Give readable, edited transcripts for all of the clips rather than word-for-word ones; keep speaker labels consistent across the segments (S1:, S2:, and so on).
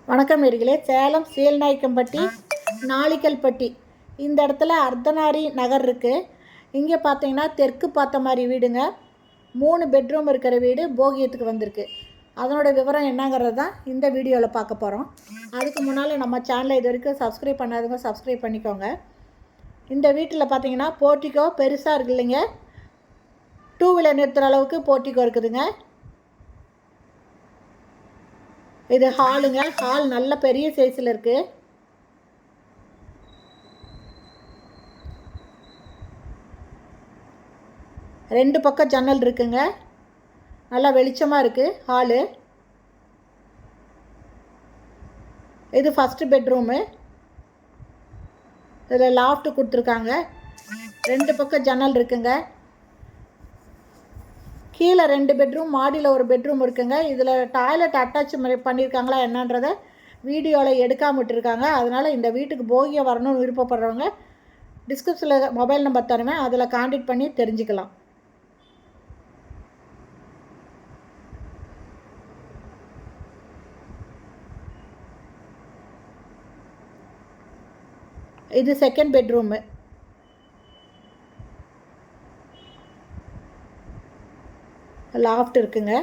S1: வணக்கம் நேயர்களே. சேலம் சீல்நாயக்கம்பட்டி நாளிக்கல்பட்டி இந்த இடத்துல அர்த்தநாரி நகர் இருக்குது. இங்கே பார்த்தீங்கன்னா தெற்கு பார்த்த மாதிரி வீடுங்க. 3 பெட்ரூம் இருக்கிற வீடு போகியத்துக்கு வந்திருக்கு. அதனோட விவரம் என்னங்கிறது தான் இந்த வீடியோவில் பார்க்க போகிறோம். அதுக்கு முன்னால் நம்ம சேனலை இது வரைக்கும் சப்ஸ்கிரைப் பண்ணாதவங்க சப்ஸ்கிரைப் பண்ணிக்கோங்க. இந்த வீட்டில் பார்த்தீங்கன்னா போர்ட்டிகோ பெருசாக இருக்குது இல்லைங்க. 2 வீலர் நிறுத்துகிற அளவுக்கு போர்ட்டிகோ இருக்குதுங்க. இது ஹாலுங்க. ஹால் நல்ல பெரிய சைஸில் இருக்குது. ரெண்டு பக்கம் ஜன்னல் இருக்குங்க. நல்லா வெளிச்சமாக இருக்குது ஹாலு. இது ஃபஸ்ட்டு பெட்ரூமு. இதில் லாஃப்ட் கொடுத்துருக்காங்க. ரெண்டு பக்கம் ஜன்னல் இருக்குங்க. கீழே 2 பெட்ரூம், மாடியில் ஒரு பெட்ரூம் இருக்குங்க. இதில் டாய்லெட் அட்டாச் பண்ணியிருக்காங்களா என்னன்றதை வீடியோவில் எடுக்காமல் விட்டுருக்காங்க. அதனால் இந்த வீட்டுக்கு போகியம் வரணும்னு விருப்பப்படுறவங்க டிஸ்கிரிப்ஷனில் மொபைல் நம்பர் தருவேன், அதில் கான்டாக்ட் பண்ணி தெரிஞ்சுக்கலாம். இது செகண்ட் பெட்ரூமு. லாஃப்ட் இருக்குங்க.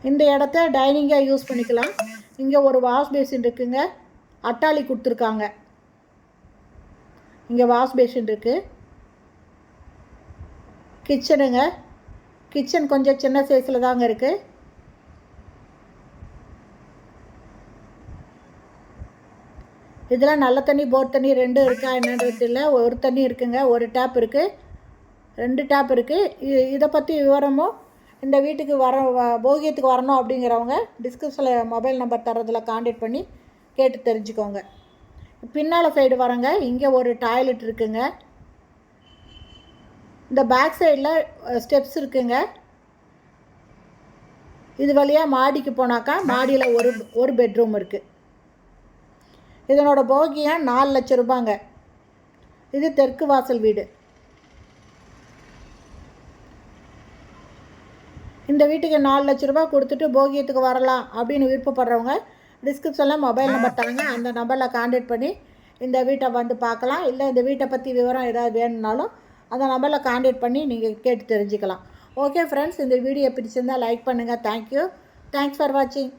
S1: இந்த இடத்த டைனிங்காக யூஸ் பண்ணிக்கலாம். இங்கே ஒரு வாஷ் பேசின் இருக்குங்க. அட்டாளி கொடுத்துருக்காங்க. இங்கே வாஷ் பேசின் இருக்குது. கிச்சனுங்க. கிச்சன் கொஞ்சம் சின்ன சைஸில் தாங்க இருக்குது. இதில் நல்ல தண்ணி போர் தண்ணி 2 இருக்கா என்னன்றது இல்லை. ஒரு தண்ணி இருக்குங்க. ஒரு டேப் இருக்குது, 2 டேப் இருக்குது. இதை பற்றி விவரமும் இந்த வீட்டுக்கு போகியத்துக்கு வரணும் அப்படிங்கிறவங்க டிஸ்கிரிப்ஷனில் மொபைல் நம்பர் தரதில் கான்டாக்ட் பண்ணி கேட்டு தெரிஞ்சுக்கோங்க. பின்னால் சைடு வரங்க. இங்கே ஒரு டாய்லெட் இருக்குங்க. இந்த பேக் சைடில் ஸ்டெப்ஸ் இருக்குங்க. இது வழியாக மாடிக்கு போனாக்கா மாடியில் ஒரு பெட்ரூம் இருக்குது. இதனோட போகியம் 4 லட்சம் ரூபாங்க. இது தெற்கு வாசல் வீடு. இந்த வீட்டுக்கு 4 லட்ச ரூபா கொடுத்துட்டு போகியத்துக்கு வரலாம் அப்படின்னு விருப்பப்படுறவங்க டிஸ்கிரிப்ஷனில் மொபைல் நம்பர் தராங்க, அந்த நம்பரில் கான்டாக்ட் பண்ணி இந்த வீட்டை வந்து பார்க்கலாம். இல்லை இந்த வீட்டை பற்றி விவரம் ஏதாவது வேணும்னாலும் அந்த நம்பரில் கான்டாக்ட் பண்ணி நீங்கள் கேட்டு தெரிஞ்சுக்கலாம். ஓகே ஃப்ரெண்ட்ஸ், இந்த வீடியோ பிடிச்சிருந்தால் லைக் பண்ணுங்கள். தேங்க்யூ. தேங்க்ஸ் ஃபார் வாட்சிங்.